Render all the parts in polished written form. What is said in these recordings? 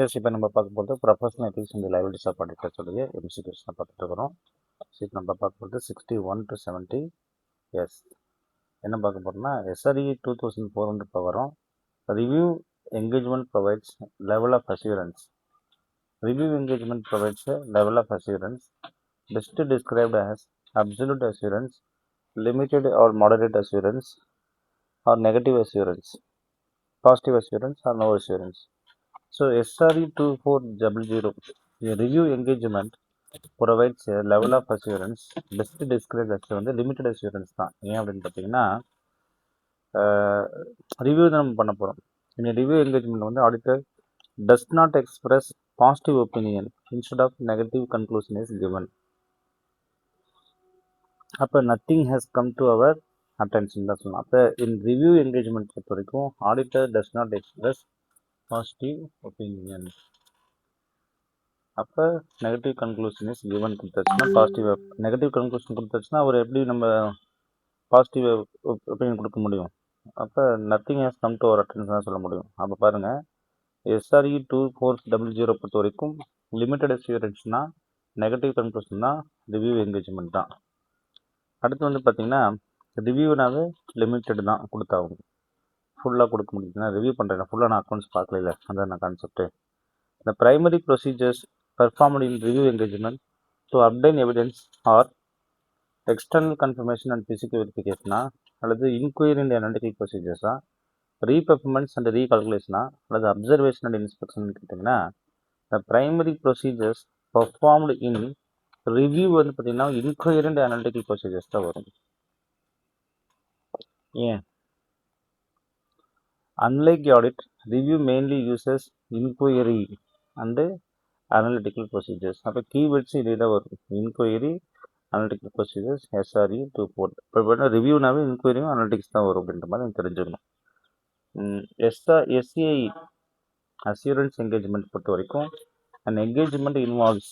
S இப்போ நம்ம பார்க்க போகிறது professional ethics and liabilities of auditors உடைய எம்சிக்யூஸ் தான் பார்த்துட்டு இருக்கிறோம். இப்போ நம்ம பார்க்க போகிறது 61 to 70. எஸ் என்ன பார்க்க போகிறோம்னா எஸ்ஆர்இ 2400 இப்போ வரும். Review engagement provides level of assurance. Review engagement provides level of assurance best described as absolute assurance, limited or moderate assurance or negative assurance, positive assurance or no assurance. So SRE 2400, a review engagement provides a level of assurance, best described as வந்து limited assurance தான். ஏன் அப்படின்னு பார்த்தீங்கன்னா review தான் நம்ம பண்ண போகிறோம். இந்த ரிவ்யூ என்கேஜ்மெண்ட் வந்து auditor does not express positive opinion instead of negative conclusion is given. அப்போ nothing has come to our attention தான் சொல்லலாம். அப்போ இன் ரிவ்யூ என்கேஜ்மெண்ட் பொறுத்த வரைக்கும் auditor does not express positive opinion. அப்போ நெகட்டிவ் கன்க்ளூஷன் இஸ் கிவன் கொடுத்தாச்சுன்னா positive, negative conclusion கொடுத்தாச்சுன்னா அவர் எப்படி நம்ம பாசிட்டிவ் ஒப்பீனியன் கொடுக்க முடியும்? அப்போ nothing has come to our attention தான் சொல்ல முடியும். அப்போ பாருங்கள், எஸ்ஆர்இ 2400 பொறுத்த வரைக்கும் லிமிட்டட் அஷூரன்ஸ்னா நெகட்டிவ் கன்க்ளூஷன் தான் ரிவ்யூ என்கேஜ்மெண்ட் தான். அடுத்து வந்து பார்த்தீங்கன்னா ரிவ்யூனாவே லிமிட்டட் தான் கொடுத்தாகும், ஃபுல்லாக கொடுக்க முடியுதுன்னா ரிவ்யூ பண்ணுறேன் ஃபுல்லாக நான் அக்கௌண்ட்ஸ் பார்க்கல, அதான் நான் concept. The primary procedures performed in review engagement to obtain evidence or external confirmation and physical verification அல்லது inquiry and analytical procedures re-performance and recalculation அல்லது observation and inspection கேட்டிங்கன்னா the primary procedures performed in review வந்து பார்த்தீங்கன்னா inquiry and analytical procedures தான் வரும். ஏன்? Unlike audit, review mainly uses inquiry and analytical procedures. அப்போ keywords இதே தான் வரும், இன்கொயரி, அனலிட்டிக்கல் ப்ரொசீஜர்ஸ், எஸ்ஆர்இ 24. இப்போ பார்த்தா ரிவ்யூனாவே இன்கொயரியும் அனலிட்டிக்ஸ் தான் வரும் அப்படின்ற மாதிரி எனக்கு தெரிஞ்சுக்கணும். எஸ்சிஐ அஷூரன்ஸ் என்கேஜ்மெண்ட் பொறுத்த வரைக்கும் an engagement involves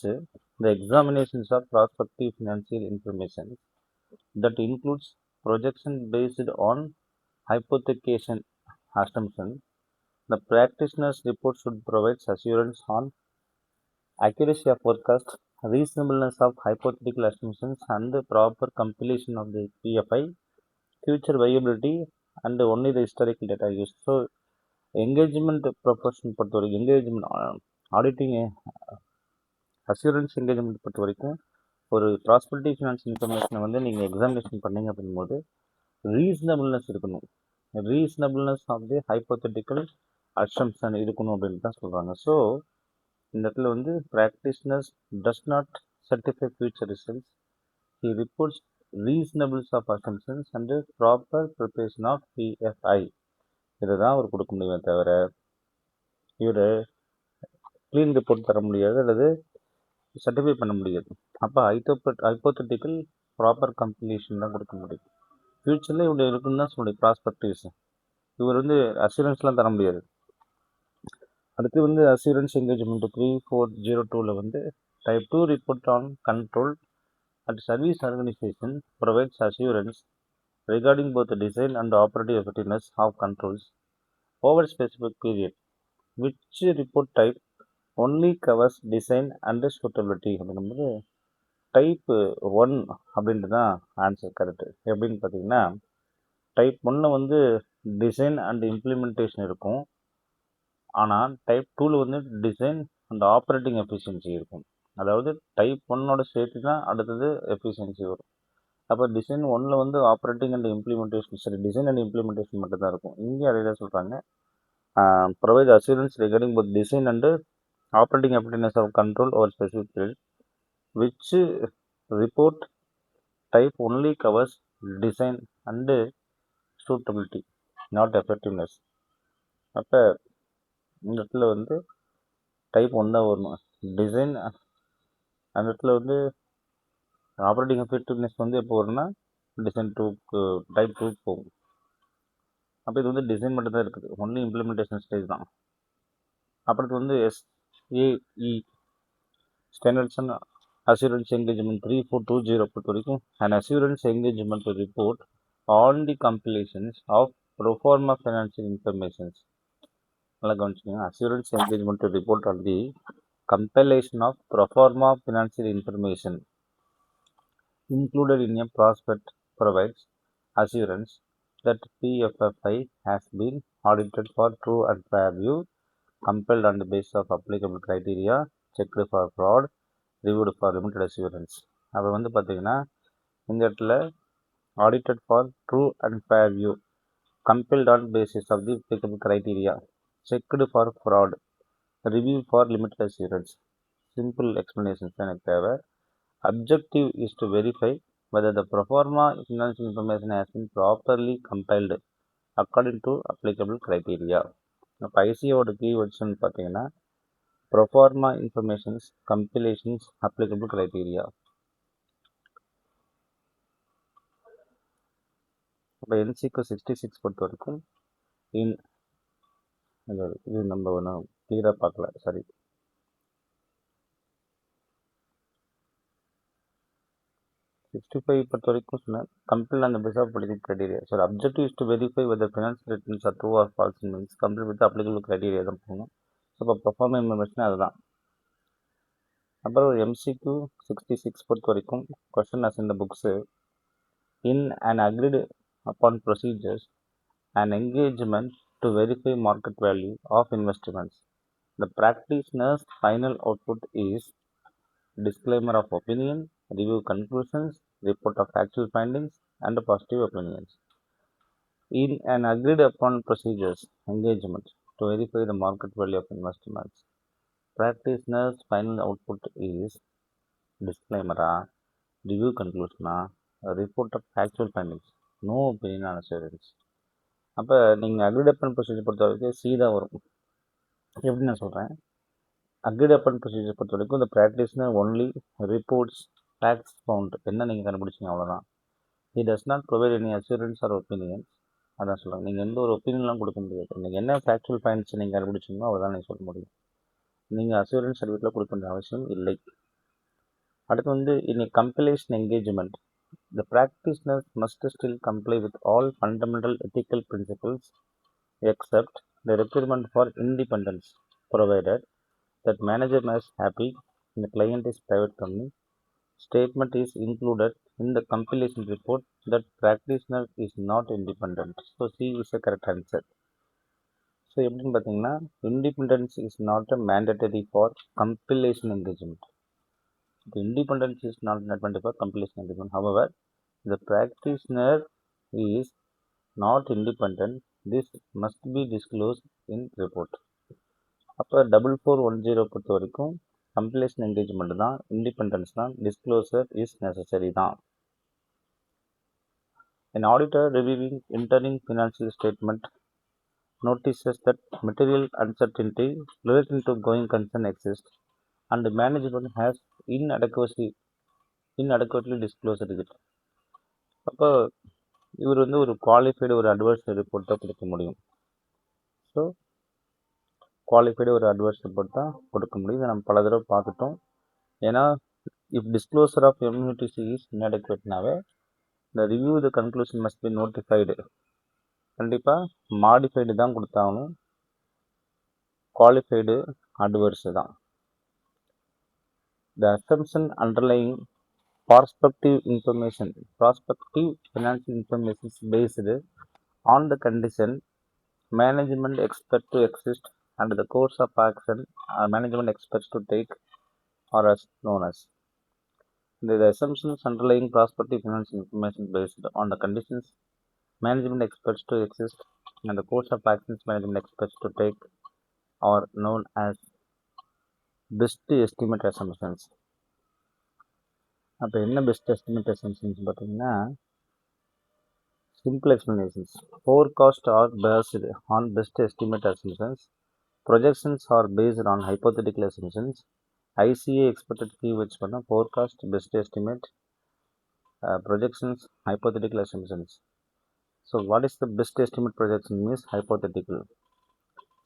the examinations of prospective financial information that includes projection based on hypothecation assumption. The practitioner's report should provide assurance on accuracy of forecast, reasonableness of hypothetical assumptions, and the proper compilation of the PFI, future viability, and only the historical data used. So, engagement proportion பொறுத்த வரைக்கும், engagement auditing assurance engagement பொறுத்த வரைக்கும் ஒரு prospective finance இன்ஃபர்மேஷனை வந்து நீங்கள் examination பண்ணீங்க அப்படிங்கும்போது ரீசனபிள்னஸ் இருக்கணும், ரீசனபிள்னஸ் ஆஃப் தி ஹைப்போதெட்டிக்கல் அசம்ப்ஷன் இருக்கணும் அப்படின்னு தான் சொல்கிறாங்க. ஸோ இந்த இடத்துல வந்து practitioners does not certify future results. He reports reasonables of assumptions and proper preparation of PFI. இதை தான் அவர் கொடுக்க முடியுமே தவிர இவர் க்ளீன் ரிப்போர்ட் தர முடியாது அல்லது சர்டிஃபை பண்ண முடியாது. அப்போ ஹைப்போதெட்டிக்கல் ப்ராப்பர் கம்ப்ளீஷன் தான் கொடுக்க முடியும். ஃப்யூச்சரில் இவங்க இருக்குன்னு தான் சொல்லுடைய ப்ராஸ்பெக்டிவ்ஸ். இவர் வந்து அஷூரன்ஸ்லாம் தர முடியாது. அடுத்து வந்து அஷூரன்ஸ் என்கேஜ்மெண்ட் 3402 வந்து type 2 report on control at service organisation provides assurance regarding both design and operative effectiveness of controls over specific period. Which report type only covers design and suitability அப்படிங்கும்போது டைப் 1 அப்படின்ட்டு தான் answer correct. எப்படின்னு பார்த்தீங்கன்னா type 1 வந்து design and implementation இருக்கும், ஆனால் type 2 வந்து design and operating efficiency இருக்கும். அதாவது டைப் 1 சேர்த்து தான் அடுத்தது எஃபிஷியன்சி வரும். அப்போ டிசைன் 1 வந்து ஆப்ரேட்டிங் அண்ட் இம்ப்ளிமெண்டேஷன், சரி டிசைன் அண்ட் இம்ப்ளிமெண்டேஷன் மட்டும் தான் இருக்கும். இங்கே அதே தான் சொல்கிறாங்க, provide assurance regarding both design and operating effectiveness of control over specific period. Which report type only covers design and suitability not effectiveness. அப்போ இந்த இடத்துல வந்து டைப் 1 தான் வரணும். டிசைன் அந்த இடத்துல வந்து ஆப்ரேட்டிங் எஃபெக்டிவ்னஸ் வந்து எப்போ வரும்னா டிசைன் 2க்கு டைப் 2க்கு போகும். அப்போ இது வந்து டிசைன் மட்டும் தான் இருக்குது, ஒன்லி இம்ப்ளிமெண்டேஷன் ஸ்டேஜ் தான். அப்புறத்து வந்து SAE standards and assurance engagement 3420 பொறுத்த வரைக்கும் and assurance engagement report on the compilations of pro forma financial informations நல்லா கவனிச்சுக்கோங்க. Assurance engagement report on the compilation of pro forma financial information included in a prospect provides assurance that PFFI has been audited for true and fair view, compiled on the basis of applicable criteria, checked for fraud, reviewed for limited assurance. அப்போ வந்து பார்த்தீங்கன்னா இந்த இடத்துல audited for true and fair view, compiled on basis of the applicable criteria, checked for fraud, review for limited assurance. Simple explanations தான் எனக்கு தேவை. Objective is to verify whether the pro forma financial information has been properly compiled according to applicable criteria. இப்போ ஐசியோட கீவேர்ட்ஸ்னு பார்த்தீங்கன்னா pro forma informations, compilations, applicable criteria. இப்போ NCQ 66 பொறுத்த வரைக்கும் இது நம்ம ஒன்று கிளியராக பார்க்கல, சரி. 65 பொறுத்த வரைக்கும் சொன்னேன் compile on the basis of applicable criteria. So objective is to verify whether financial statements are true or false means compile with applicable criteria தான் போகணும். ஸோ இப்போ perform information அதுதான். அப்புறம் MCQ 66 பொறுத்த வரைக்கும் question as in the books, in an agreed upon procedures an engagement to verify market value of investments, the practitioner's final output is disclaimer of opinion, review conclusions, report of actual findings, and positive opinions. In an agreed upon procedures engagement to verify the market value of investments, practitioner's final output is disclaimer, review conclusion, report of actual findings, no opinion on assurance. அப்போ நீங்கள் அக்ரிட் அப்பன் procedure பொறுத்த வரைக்கும் C தான் வரும். எப்படி நான் சொல்கிறேன், அக்ரிட் அப்பன் ப்ரொசீஜர் பொறுத்த வரைக்கும் இந்த practitioner only reports facts found என்ன நீங்கள் கண்டுபிடிச்சிங்க அவ்வளோதான். he does not provide any assurance or opinions. அதான் சொல்லுவாங்க, நீங்கள் எந்த ஒரு ஒப்பீனியன்லாம் கொடுக்க முடியாது. நீங்கள் என்ன ஃபேக்சுவல் ஃபைண்ட்ஸ் நீங்கள் கண்டுபிடிச்சிங்களோ அவ்வளோதான் நீங்கள் சொல்ல முடியும். நீங்கள் அசூரன்ஸ் சர்டிஃபிகேட்டில் கொடுக்க வேண்டிய அவசியம் இல்லை. அடுத்து வந்து in a compilation engagement, the practitioners must still comply with all fundamental ethical principles except the requirement for independence, provided that manager is happy and the client is private company. Statement is included in the compilation report that practitioner is not independent. So C is a correct answer. So எப்படின்னு பார்த்தீங்கன்னா independence is not a mandatory for compilation engagement. The independence is not mandatory for compilation engagement. However, the practitioner is not independent. This must be disclosed in report. அப்போ 4410 பொறுத்த வரைக்கும் compilation engagement தான், independence தான், disclosure is necessary தான். An auditor reviewing interim financial statement notices that material uncertainty relating to going concern exists and management has inadequately disclosed it. அப்போ இவர் வந்து ஒரு குவாலிஃபைடு ஒரு அட்வர்ஸ் ரிப்போர்ட்டை கொடுக்க முடியும். ஸோ குவாலிஃபைடு ஒரு அட்வர்ஸ் ரிப்போர்ட் தான் கொடுக்க முடியும். இதை நம்ம பல தடவை பார்த்துட்டோம். ஏன்னா if disclosure of MUTC is inadequateனாவே the review the conclusion must be notified. கண்டிப்பாக மாடிஃபைடு தான் கொடுத்தாகணும், குவாலிஃபைடு அட்வர்ஸு தான். The assumption underlying prospective financial information is based on the condition management expect to exist and the course of action management expects to take or as known as. The assumptions underlying prospective financial information based on the conditions management expects to exist and the course of actions management expects to take are known as best estimate assumptions. அப்போ என்ன best estimate assumptions பார்த்தீங்கன்னா simple explanations. Forecasts are based on best estimate assumptions. Projections are based on hypothetical assumptions. ICA expected keywords பண்ண forecast, best estimate, projections, hypothetical assumptions. So what is the best estimate projection means hypothetical.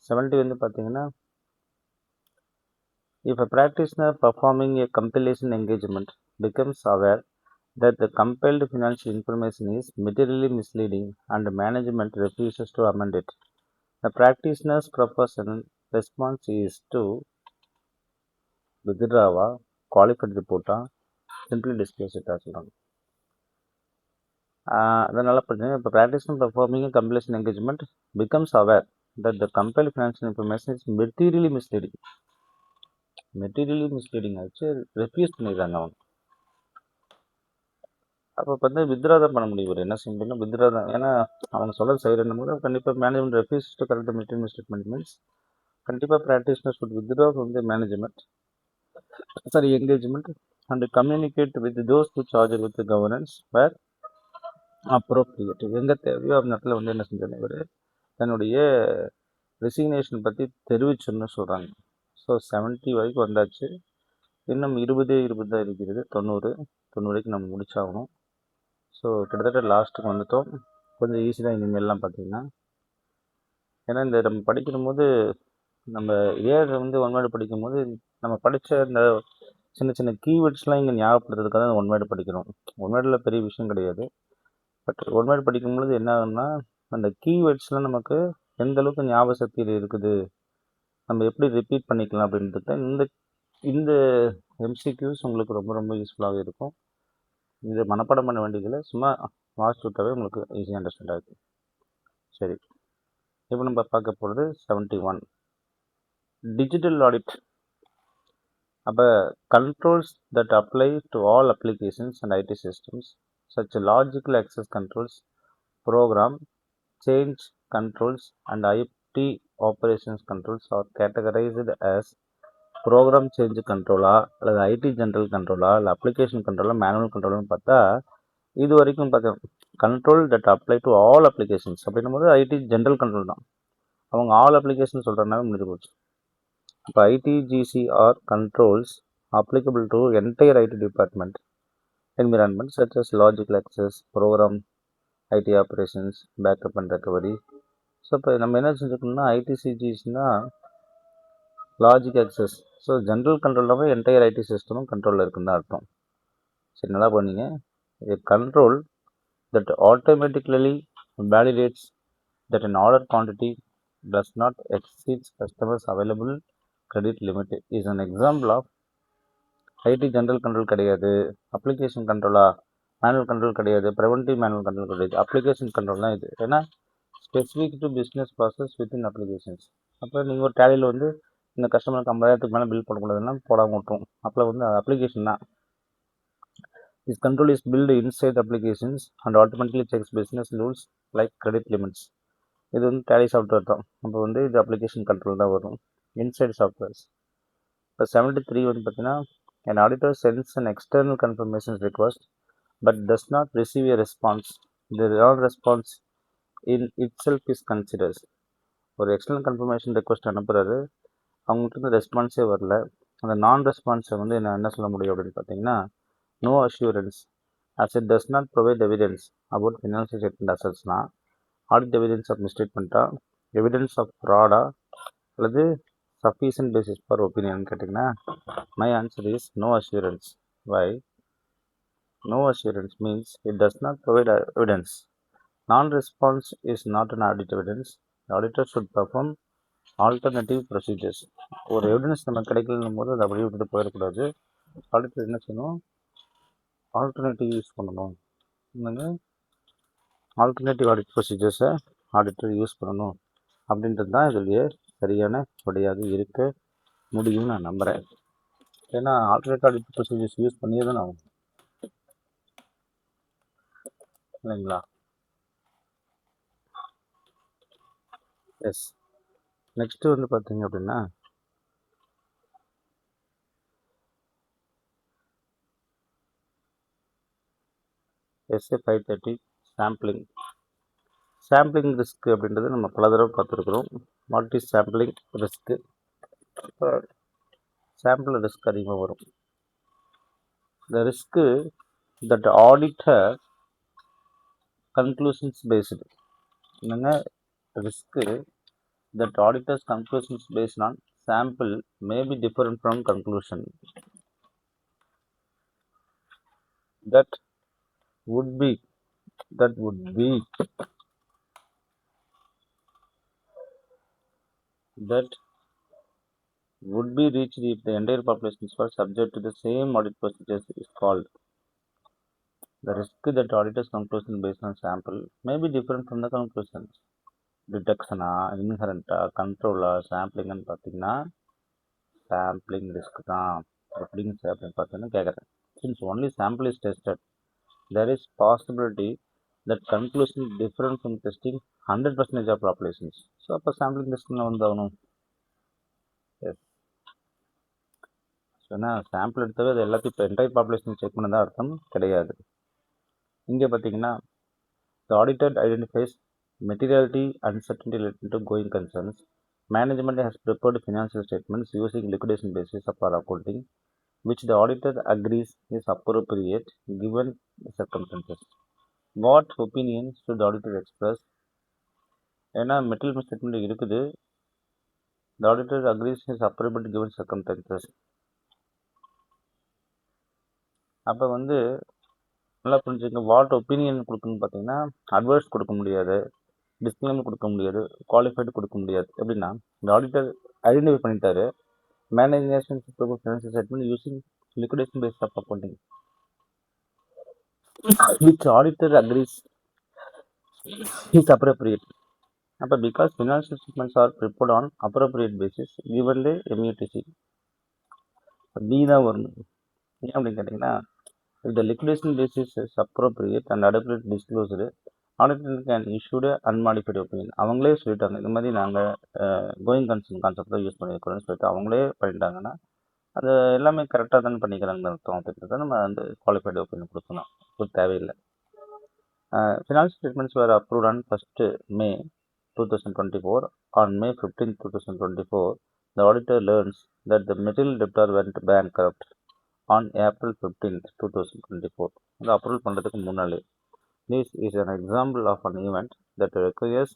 70 வந்து பார்த்தீங்கன்னா if a practitioner performing a compilation engagement becomes aware that the compiled financial information is materially misleading and management refuses to amend it, The practitioner's professional response is to withdraw qualified report, simply disclose it சொல்கிறாங்க. அதனால் பார்த்தீங்கன்னா இப்போ practitioner performing a compilation engagement becomes aware that the compiled financial information is materially misleading. ஆச்சு refuse பண்ணிடுறாங்க அவங்க. அப்போ வந்து withdraw தான் பண்ண முடியும். என்ன செய்யணும்னா வித்ரா தான். ஏன்னா அவங்க சொல்ல செய்யறதும் போது கண்டிப்பாக management refuse to correct material statement means கண்டிப்பாக practitioners would withdraw from the management engagement and communicate with those to charge with governance where appropriate. எங்கே தேவையோ அந்த இடத்துல வந்து என்ன செஞ்சேன் இவர் தன்னுடைய ரெசிக்னேஷன் பற்றி தெரிவிச்சுன்னு சொல்கிறாங்க. ஸோ 70 வரைக்கும் வந்தாச்சு. இன்னும் 20 தான் இருக்கிறது. 90 வரைக்கும் நம்ம முடிச்சாகணும். ஸோ கிட்டத்தட்ட லாஸ்ட்டுக்கு வந்துட்டோம். கொஞ்சம் ஈஸி தான் இனிமேல்லாம் பார்த்தீங்கன்னா. ஏன்னா இந்த நம்ம படிக்கும்போது நம்ம வந்து ஒன் வேர்டு படிக்கும்போது நம்ம படித்த இந்த சின்ன சின்ன கீவேர்ட்ஸ்லாம் இங்கே ஞாபகப்படுத்துறதுக்காக தான் ஒன் வேர்டு படிக்கிறோம். ஒன் வேர்டில் பெரிய விஷயம் கிடையாது. பட் ஒன் வேர்டு படிக்கும்பொழுது என்ன ஆகும்னா அந்த கீவேர்ட்ஸ்லாம் நமக்கு எந்த அளவுக்கு ஞாபக சக்தியில் இருக்குது, நம்ம எப்படி ரிப்பீட் பண்ணிக்கலாம் அப்படின்றது இந்த எம்சிக்யூஸ் உங்களுக்கு ரொம்ப ரொம்ப யூஸ்ஃபுல்லாக இருக்கும். இது மனப்பாடம் பண்ண வேண்டியதில்லை, சும்மா வாசிச்சு விட்டாவே உங்களுக்கு ஈஸியாக அண்டர்ஸ்டாண்ட் ஆகுது. சரி, இப்போ நம்ம பார்க்க போகிறது 71 டிஜிட்டல் ஆடிட். அப்போ controls that apply to all applications and IT systems such logical access controls, program change controls and IT operations controls are categorized as program change கண்ட்ரோலா அல்லது ஐடி ஜென்ரல் கண்ட்ரோலா இல்லை அப்ளிகேஷன் கண்ட்ரோலா மேனுவல் கண்ட்ரோல்னு பார்த்தா இது வரைக்கும் பார்த்தோம் control that apply to all applications அப்படின்னும் போது ஐடி ஜென்ரல் கண்ட்ரோல் தான். அவங்க ஆல் அப்ளிகேஷன் சொல்கிறனால முடிஞ்சு போச்சு. இப்போ ITGC are controls applicable to entire IT department environment such as logical access, program, IT operations, backup and recovery. So இப்போ நம்ம என்ன செஞ்சுக்கணும்னா ஐடிசிஜிஸ்னா லாஜிக் ஆக்சஸ். ஸோ ஜென்ரல் கண்ட்ரோலாகவே என்டையர் ஐடி சிஸ்டமும் கண்ட்ரோலில் இருக்குன்னு தான் அர்த்தம். சரி, நல்லா பண்ணீங்க. A control that automatically validates that an order quantity does not exceed customers available credit limit is an example of IT general control கிடையாது, அப்ளிகேஷன் கண்ட்ரோலா மேனுவல் கண்ட்ரோல் கிடையாது, ப்ரிவென்டிவ் மேனுவல் கண்ட்ரோல் கிடையாது, அப்ளிகேஷன் கண்ட்ரோல் தான் இது. ஏன்னா specific to business process within applications. அப்போ நீங்கள் ஒரு டேலியில் வந்து இந்த கஸ்டமருக்கு 50,000 மேலே பில் போடக்கூடாதுன்னா போடாமல் விட்டுரும். அப்போ வந்து அப்ளிகேஷன் தான். This control is built inside applications and automatically checks business rules like credit limits. இது வந்து டேலி சாஃப்ட்வேர் தான். அப்போ வந்து இது அப்ளிகேஷன் கண்ட்ரோல் தான் வரும் இன்சைட் சாஃப்ட்வேர்ஸ். இப்போ 73 வந்து பார்த்தீங்கன்னா an auditor sends an external confirmation request but does not receive a response. The non-response in itself is considered. ஒரு எக்ஸ்டர்னல் கன்ஃபர்மேஷன் ரெக்வஸ்ட் அனுப்புகிறாரு, அவங்ககிட்ட ரெஸ்பான்ஸே வரல. அந்த நான் ரெஸ்பான்ஸை வந்து என்ன சொல்ல முடியும் அப்படின்னு பார்த்தீங்கன்னா no assurance as it does not provide evidence about financial statement assetsனா audit evidence of misstatement, evidence of fraud அல்லது sufficient basis for opinion கேட்டிங்கன்னா my answer is no assurance. Why? No assurance means it does not provide evidence. Non-response is not an audit evidence. The auditor should perform alternative procedures. ஒரு evidence நம்ம கிடைக்கலன்னும் போது அதை அப்படியே விட்டுட்டு போயிடக்கூடாது. Auditor என்ன செய்யணும், ஆல்டர்னேட்டிவ் யூஸ் பண்ணணும். ஆல்டர்னேட்டிவ் ஆடிட் ப்ரொசீஜர்ஸை ஆடிட்டர் யூஸ் பண்ணணும் அப்படின்றது தான் இதுலேயே சரியான வழியாக இருக்க முடியும்னு நான் நம்புகிறேன். ஏன்னா ஆல்டர்னேட்டிவ் ஆடிட் ப்ரொசீஜர்ஸ் யூஸ் பண்ணியே தான் ஆகும் இல்லைங்களா. எஸ், நெக்ஸ்ட்டு வந்து பார்த்தீங்க அப்படின்னா SA 530 சாம்பிளிங். சாம்பிளிங் ரிஸ்க் அப்படின்றது நம்ம பல தடவை பார்த்துருக்குறோம். What is sampling risk? இப்போ சாம்பிள் ரிஸ்க் அதிகமாக வரும். இந்த risk that auditor conclusions based. என்னங்க risk that auditor's conclusions based on sample may be different from conclusion. That would be that would be reached if the entire populations were subject to the same audit procedures is called. The risk that auditor's conclusion based on sample may be different from the conclusions. டிடெக்ஷனா, இன்ஹரண்டா, கண்ட்ரோலா, சாம்பிளிங்னு பார்த்தீங்கன்னா sampling risk தான் அப்படின்னு பார்த்தீங்கன்னா கேட்குறேன். Since only sample is tested, there is possibility that conclusion is different from testing 100% of populations. So அப்போ sampling டெஸ்டிங்கில் வந்தாகணும். S, so ஏன்னா sample எடுத்தவே அது எல்லாத்தையும் இப்போ என்டையர் பாப்புலேஷன் செக் பண்ணதான் அர்த்தம் கிடையாது. இங்கே பார்த்தீங்கன்னா the auditor identifies materiality uncertainty related to going concerns. Management has prepared financial statements using liquidation basis of our accounting, which the auditor agrees is appropriate given the circumstances. What opinion should the auditor express? ஏன்னா material statement இருக்குது, the auditor agrees is appropriate given circumstances. அப்போ வந்து நல்லா புரிஞ்சுங்க, what opinion கொடுக்கணும்னு பார்த்தீங்கன்னா advice கொடுக்க முடியாது, டிஸ்க்ளைமர் கொடுக்க முடியாது, குவாலிஃபைடு கொடுக்க முடியாது. எப்படின்னா இந்த ஆடிட்டர் ஐடென்டிஃபை பண்ணிட்டாரு, management financial statement using liquidation based of accounting which auditor agrees is appropriate. அப்போ because financial statements are prepared on appropriate basis given the MUTC, B தான் வரணும். ஏன் அப்படின்னு கேட்டிங்கன்னா if the liquidation basis is appropriate and adequate disclosure, auditor can issue a unmodified opinion. அவங்களே சொல்லிட்டாங்க இந்த மாதிரி நாங்கள் கோயிங் கன்சர்ன் கான்செப்ட் யூஸ் பண்ணியிருக்கிறோம்னு சொல்லிட்டு அவங்களே பண்ணிட்டாங்கன்னா அது எல்லாமே கரெக்டாக தானே பண்ணிக்கிறாங்கன்னு அர்த்தம். அப்படிங்கிறத நம்ம வந்து குவாலிஃபைடு ஒப்பீனியன் கொடுக்கணும், அது தேவையில்லை. Financial statements were approved on 1st May 2024. On May 15, 2024, the auditor learns that the material debtor went bankrupt on April 15, 2024. இந்த அப்ரூவல் பண்ணுறதுக்கு முன்னாலே. This is an example of an event that requires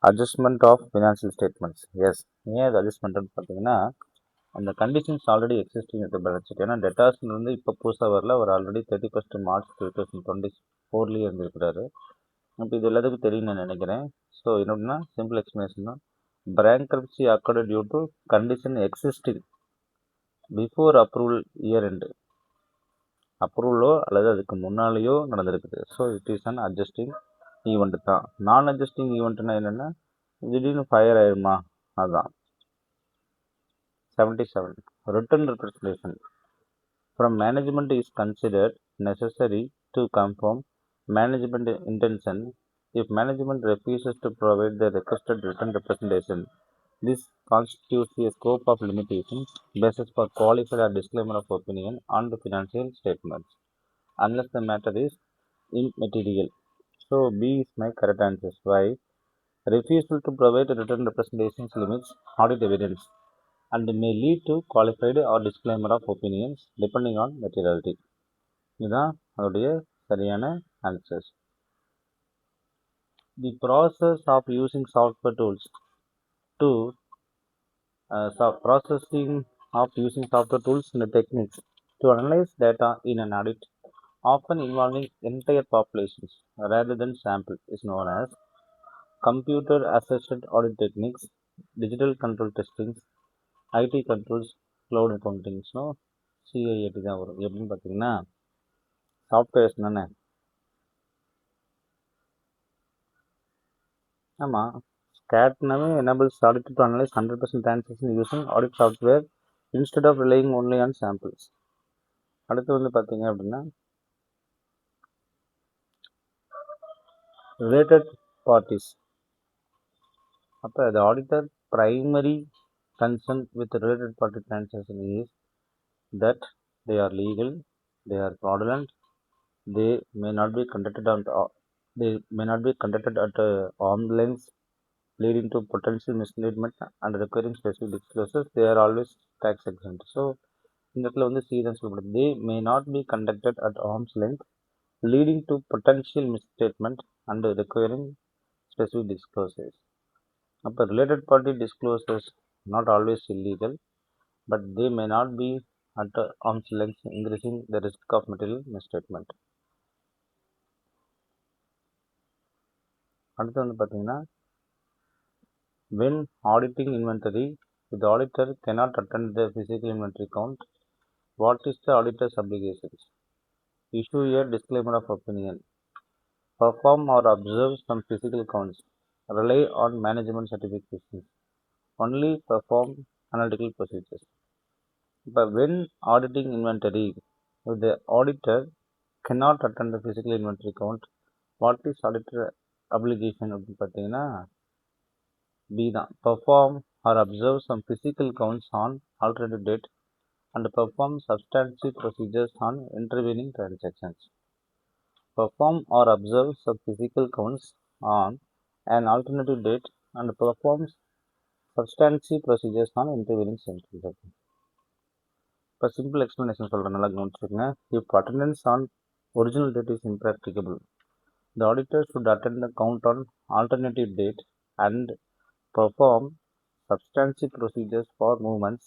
adjustment of financial statements. Yes, ஏன் அது அட்ஜஸ்ட்மெண்ட்னு பார்த்தீங்கன்னா அந்த conditions already existing இருக்க balance sheet. ஏன்னா debtors வந்து இப்போ புதுசாக வரல, அவர் ஆல்ரெடி 31st March 2024 இருந்திருக்கிறாரு. இப்போ இது எல்லாத்துக்கும் தெரியும் நான் நினைக்கிறேன். ஸோ என்னன்னா சிம்பிள் எக்ஸ்பிளனேஷன் தான், bankruptcy occurred due to condition existing before approval year end, அப்ரூவலோ அல்லது அதுக்கு முன்னாலேயோ நடந்திருக்குது. So it is an adjusting event தான். நான் அட்ஜஸ்டிங் ஈவெண்ட்னா என்னென்னா திடீர்னு ஃபயர் ஆயிருமா, அதுதான். 77. Written representation from management is considered necessary to confirm management intention. If management refuses to provide the requested written representation, this constitutes a scope of limitation basis for qualified or disclaimer of opinion on the financial statements, unless the matter is immaterial. So B is my correct answer. Why? Refusal to provide written representations limits audit evidence and may lead to qualified or disclaimer of opinions depending on materiality. இதுதான் அதோடைய சரியான answers. The process of using software tools to and techniques to analyze data in an audit, often involving entire populations rather than samples, is known as computer assisted audit techniques, digital control testings, IT controls, cloud accounting. So CIAT தான் வரும். எப்படின்னு பார்த்தீங்கன்னா softwares தானே. ஆமாம், ஸ்கேட்னாவே enables auditor to analyze 100% transaction using audit software instead of relying only on samples. அடுத்து வந்து பார்த்தீங்க அப்படின்னா related parties. அப்போ the auditor primary concern with related party transaction is that they are legal, they are fraudulent, they may not be conducted at arm's length, leading to potential misleadment and requiring specific disclosures. They are always tax exempt. So இந்த இடத்துல வந்து C தான் சொல்லப்படுது. They may not be conducted at arm's length, leading to potential misstatement and requiring specific disclosures. அப்போ related party disclosures not always illegal, but they may not be at arm's length, increasing the risk of material misstatement. அடுத்து வந்து பார்த்தீங்கன்னா When auditing inventory, the auditor cannot attend the physical inventory count. What is the auditor's obligations? Issue a disclaimer of opinion. Perform or observe some physical counts. Rely on management certifications. Only perform analytical procedures. But when auditing inventory, if the auditor cannot attend the physical inventory count, what is auditor obligation அப்படின்னு பார்த்தீங்கன்னா B தான். Perform or observe some physical counts on alternative date and perform substantive procedures on intervening transactions. Perform or observe some physical counts on an alternative date and perform substantive procedures on intervening transactions. இப்போ simple explanation சொல்கிறேன், நல்லா கவனிச்சுக்கோங்க. If attendance on original date is impracticable, the auditor should attend the count on alternative date and perform substantive procedures for movements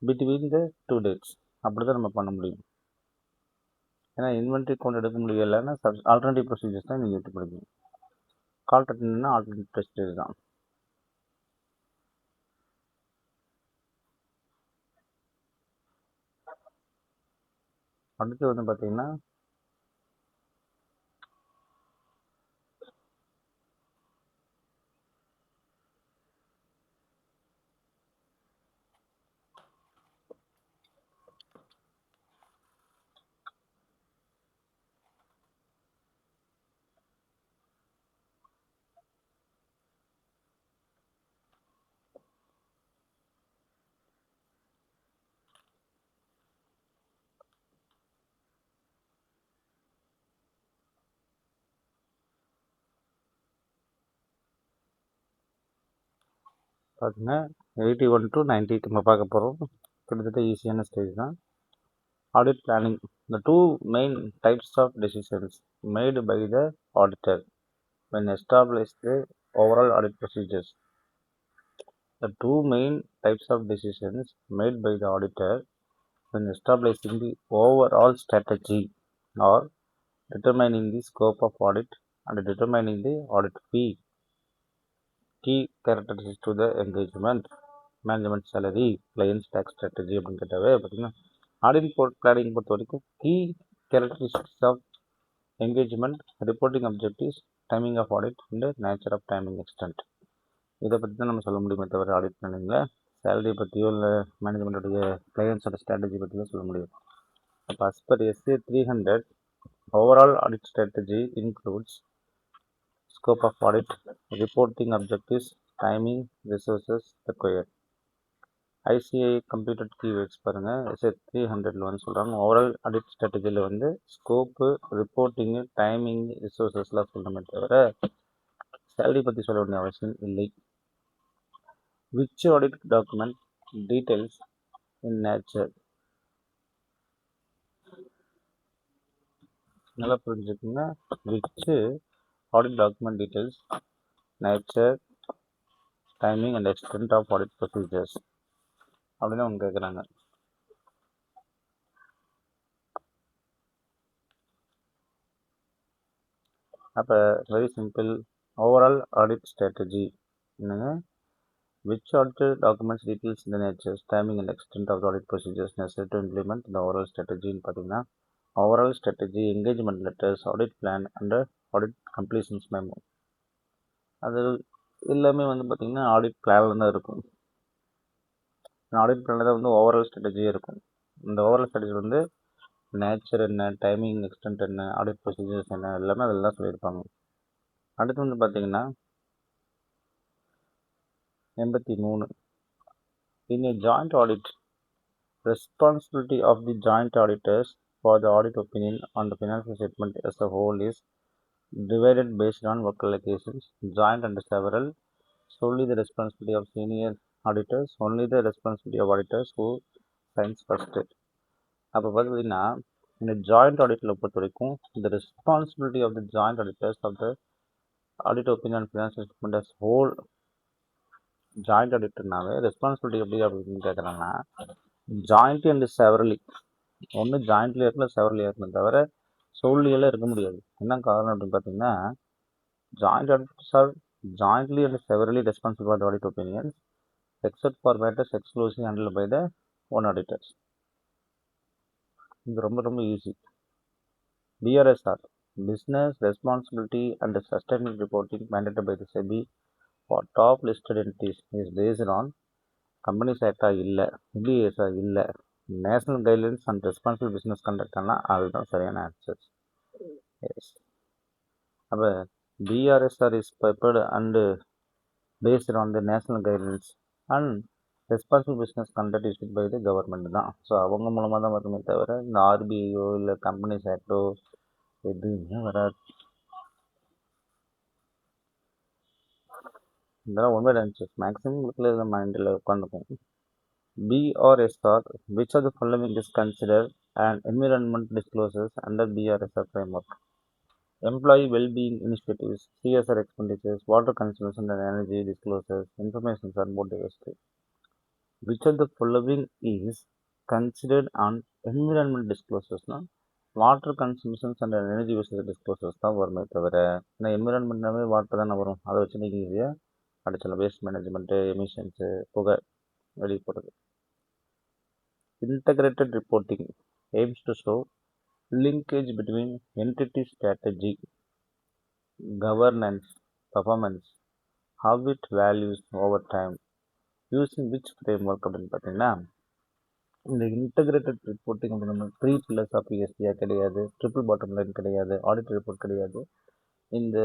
between the two dates. அப்படி தான் நம்ம பண்ண முடியும். ஏன்னா இன்வென்ட்ரி கவுண்ட் எடுக்க முடியலைன்னா ஆல்டர்னேட்டிவ் ப்ரொசீஜர்ஸ் தான் நீங்கள் எடுத்து படிக்கணும். கால் அட்டெண்டன்னா ஆல்டர்னேட்டிவ் ப்ரொசீஜர் தான். அடுத்து வந்து பார்த்தீங்கன்னா பார்த்தீங்கன்னா 81 to 90 நம்ம பார்க்க போகிறோம். கிட்டத்தட்ட ஈஸியான ஸ்டேஜ் தான். Audit planning. The two main types of decisions made by the auditor when establish the overall audit procedures. The two main types of decisions made by the auditor when establishing the overall strategy or determining the scope of audit and determining the audit fee. Key characteristics to the engagement, management salary, client's tax strategy அப்படின்னு கேட்டாவே பார்த்தீங்கன்னா audit planning பொறுத்த வரைக்கும் key characteristics of engagement, reporting objectives, timing of audit and nature of timing extent, இதை பற்றி தான் நம்ம சொல்ல முடியுமே தவிர ஆடிட் பிளானிங்கில் சேலரி பற்றியோ இல்லை மேனேஜ்மெண்ட்டுடைய கிளையன்ஸோட ஸ்ட்ராட்டஜி பற்றியோ சொல்ல முடியும். அப்போ as per SA 300, overall audit strategy includes scope of audit, reporting objectives, timing, resources required. ICAI computed keywords பாருங்கள், SA 300 வந்து சொல்கிறாங்க ஓவரால் ஆடிட் ஸ்ட்ராட்டஜியில் வந்து ஸ்கோப்பு, ரிப்போர்ட்டிங்கு, டைமிங், ரிசோர்ஸஸ்லாம் சொல்கிறோமே தவிர சேலரி பற்றி சொல்ல வேண்டிய அவசியம் இல்லை. Which audit document details in nature, நல்லா புரிஞ்சுக்கோங்க. Which audit document details, nature, timing and extent of audit procedures அப்படின்னு அவங்க கேட்குறாங்க. அப்போ very simple, overall audit strategy என்னங்க, which audited documents details in the nature, timing and extent of the audit procedures necessary to implement the overall strategy ன்னு பார்த்தீங்கன்னா overall strategy, engagement letters, audit plan and audit completions memo, அது எல்லாமே வந்து பார்த்தீங்கன்னா audit பிளானில் தான் இருக்கும். Audit பிளானில் தான் வந்து ஓவரால் ஸ்ட்ராட்டஜியே இருக்கும். இந்த ஓவரால் ஸ்ட்ராட்டஜி வந்து நேச்சர் என்ன, டைமிங் எக்ஸ்டென்ட் என்ன, ஆடிட் ப்ரொசீஜர்ஸ் என்ன, எல்லாமே அதெல்லாம் சொல்லியிருப்பாங்க. அடுத்து வந்து பார்த்தீங்கன்னா 83, in a joint audit, responsibility of the joint auditors for the audit opinion on the financial statement as a whole is divided based on work allocations, joint and several, solely the responsibility of senior auditors, only the responsibility of auditors who signs first. அப்போ பார்த்தீங்கன்னா இந்த joint ஆடிட்டில் பொறுத்த வரைக்கும் the responsibility of the joint auditors of the audit opinion on financial statement as whole, joint ஆடிட்டர்னாவே responsibility எப்படி அப்படின்னு கேட்குறாங்கன்னா jointly and செவரலி, ஒன்று ஜாயிண்ட்லேயே இருக்கல செவரலியாக இருக்கணும் தவிர சோல்லியெல்லாம் இருக்க முடியாது. என்ன காரணம் அப்படின்னு பார்த்தீங்கன்னா joint auditors are jointly and severally responsible for the audit opinions, except for matters exclusively handled by the own auditors. இது ரொம்ப ரொம்ப easy. BRSR, Business Responsibility and Sustainability Reporting mandated by the SEBI for top listed entities is based on Companies Act இல்லை, BSR இல்லை, national guidelines and responsible business கண்டக்ட்னா அதுதான் சரியான answers. Yes, அப்போ BRSR is prepared and based on the national guidelines and responsible business conduct issued by the government தான். ஸோ அவங்க மூலமாக தான் வருமே தவிர இந்த ஆர்பிஐயோ இல்லை கம்பெனிஸ் ஆக்டோ எதுவுமே வராது. இதெல்லாம் ஒன்வே ஆன்சர்ஸ் மேக்ஸிமம் உங்களுக்கு மைண்டில் உட்காந்துக்கும். BRSR, which of the following is considered an environment disclosures under BRSR framework? Employee well-being initiatives, CSR expenditures, water conservation and energy disclosures, information on board diversity. Which of the following is considered an environment disclosures? Water consumptions and energy usage disclosures தான் வருமே தவிர ஏன்னா என்விரான்மெண்ட்னாவே water தானே வரும். அதை வச்சு நீங்கள் ஈஸியாக அடிச்சிடலாம். வேஸ்ட் மேனேஜ்மெண்ட்டு, எமிஷன்ஸு, புகை வெளியே போடுறது. Integrated reporting aims to show linkage between entity strategy, governance, performance, how it values over time, using which framework அப்படின்னு பார்த்தீங்கன்னா இந்த இன்டகிரேட்டட் ரிப்போர்ட்டிங் அப்படின்னா 3 pillars ஆஃப் ESG கிடையாது, ட்ரிபிள் பாட்டம் லைன் கிடையாது, ஆடிட் ரிப்போர்ட் கிடையாது. இந்த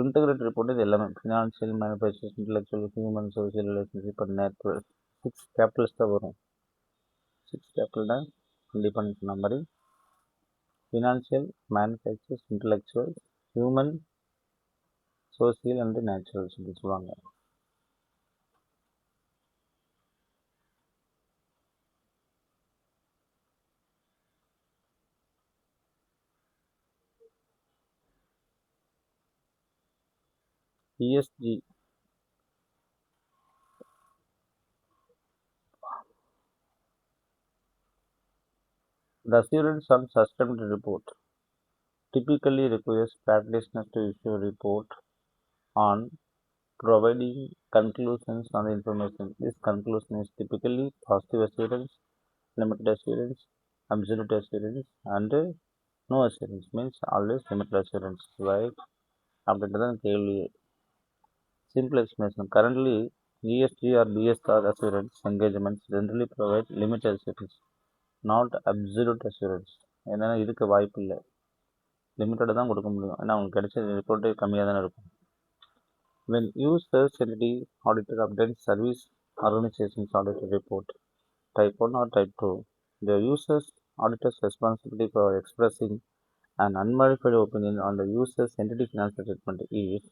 இன்டகிரேட்டட் ரிப்போர்ட் இது எல்லாமே financial, manufacturing, intellectual, human, social relationship and natural 6 Capitals தான் வரும். 6 கேபிட்டல் தான் டிபெண்ட் பண்ண மாதிரி financial, manufacturers, intellectual, human, social and natural சொல்லி சொல்லுவாங்க. ESG, the assurance on sustainability report typically requires practitioners to issue a report on providing conclusions on the information. This conclusion is typically positive assurance, limited assurance, absolute assurance, and no assurance means always limited assurance, right? அப்படின்றதான் கேள்வி. Simple explanation. Currently, ESG or BSR assurance engagements generally provide limited assurance, not absolute assurance. ஏன்னா இதுக்கு வாய்ப்பு இல்லை, லிமிட்டடாக தான் கொடுக்க முடியும். ஏன்னா அவங்களுக்கு கிடைச்ச ரிப்போர்ட்டு கம்மியாக தானே இருக்கும். When users entity auditor updates service organizations auditor report type 1 or type 2, the users auditor's responsibility for expressing an unmodified opinion on the user's entity financial statement is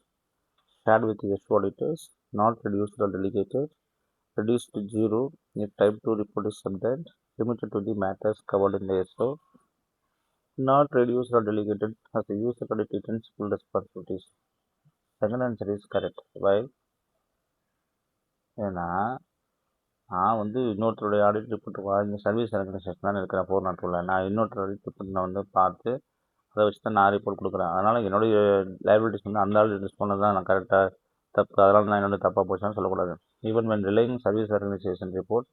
shared with the SO auditors, not reduced or delegated, reduced to 0 if type 2 report is subject, limited to the matters covered in the SO, not reduced or delegated as the user audit retains full responsibilities. Second answer is correct. Why? ஏன்னா நான் இன்னொருத்தருடைய audit report வாங்கி service organisation தான் இருக்கிறேன் 402ல். நான் இன்னொருத்தர் audit report நான் பார்த்து அதை வச்சு தான் நான் ரிப்போர்ட் கொடுக்குறேன். அதனால் என்னுடைய லைபிலிட்டிஸ் அந்த ஆடிட் போனது தான் நான் கரெக்டாக தப்பு, அதனால் நான் என்னோட தப்பாக போச்சுன்னு சொல்லக்கூடாது. Even when relying service organisation report,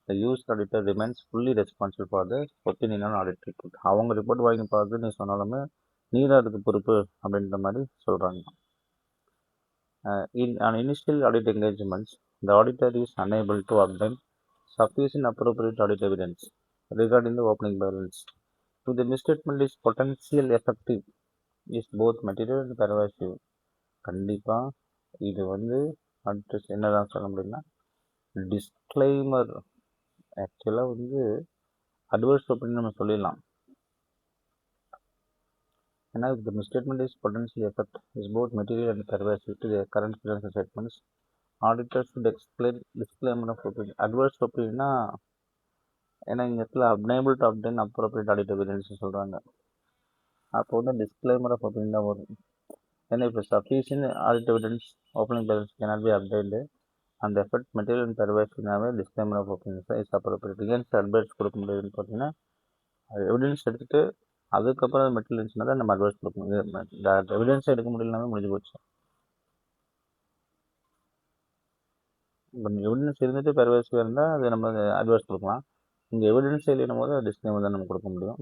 the user auditor remains fully responsible for the opinion on audit report. அவங்க ரிப்போர்ட் வாங்கி பார்த்து நீ சொன்னாலுமே நீ தான் அதுக்கு பொறுப்பு அப்படின்ற மாதிரி சொல்கிறாங்க. In an initial audit engagements, the auditor is unable to obtain sufficient appropriate audit evidence regarding the opening balance. If the misstatement is potential effective, is both material and pervasive. கண்டிப்பாக இது அடுத்து என்னதான் சொல்ல முடியும்னா டிஸ்க்ளைமர். ஆக்சுவலாக adverse opinion நம்ம சொல்லிடலாம். ஏன்னா the misstatement is potentially effective, is both material and pervasive to the current financial statements. Auditors should explain disclaimer of opinion. Adverse opinion ஏன்னா இந்த இடத்துல unable to obtain appropriate audit evidence சொல்கிறாங்க. அப்போ disclaimer of opinion தான் வரும். ஏன்னா இப்போ sufficient audit evidence opening balance cannot be obtained and the effect material and pervasive disclaimer of opinion is appropriate. against adverse கொடுக்க முடியுதுன்னு பார்த்தீங்கன்னா எவிடன்ஸ் எடுத்துகிட்டு அதுக்கப்புறம் மெட்டீரியல் இருந்துச்சுன்னா தான் நம்ம அட்வைஸ் கொடுக்கணும். எவிடன்ஸை எடுக்க முடியலனாவே முடிஞ்சு போச்சு. இப்போ எவிடன்ஸ் இருந்துட்டு பெர்வேசிவாக இருந்தால் அது நம்ம அட்வைஸ் கொடுக்கலாம். இங்கே எவிடன்ஸ் இல்லைன்னும் போது டிஸ்க்ளைமர் தான் நம்ம கொடுக்க முடியும்.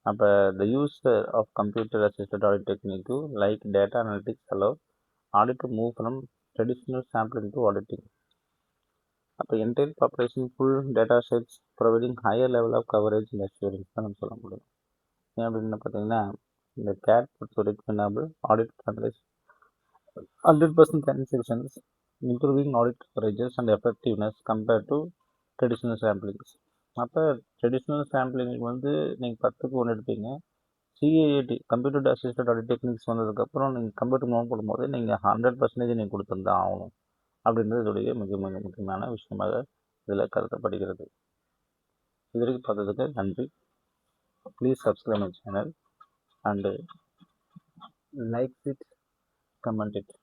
அப்போ the use of computer assisted audit technique like data analytics allow audit to move from traditional sampling to auditing. அப்போ entire population full data sets providing higher level of coverage and assurance தான் நம்ம சொல்ல முடியும். ஏன் அப்படின்னு பார்த்தீங்கன்னா இந்த gate பொறுத்த வரைக்கும் என்னாபிள் audit countries 100% transactions, improving audit coverages and effectiveness compared to traditional samplings. அப்போ ட்ரெடிஷ்னல் சாம்பிளிங் வந்து நீங்கள் 10க்கு 1 எடுப்பீங்க. CAAT computer assisted audit techniques வந்ததுக்கப்புறம் நீங்கள் கம்ப்யூட்டர் மூவ் பண்ணும்போது நீங்கள் 100% நீங்கள் கொடுத்துருந்தான் ஆகணும் அப்படின்றது இதோடைய மிக மிக முக்கியமான விஷயமாக இதில் கருதப்படுகிறது. இது வரைக்கும் பார்த்ததுக்கு நன்றி. Please subscribe my channel and like it, comment it.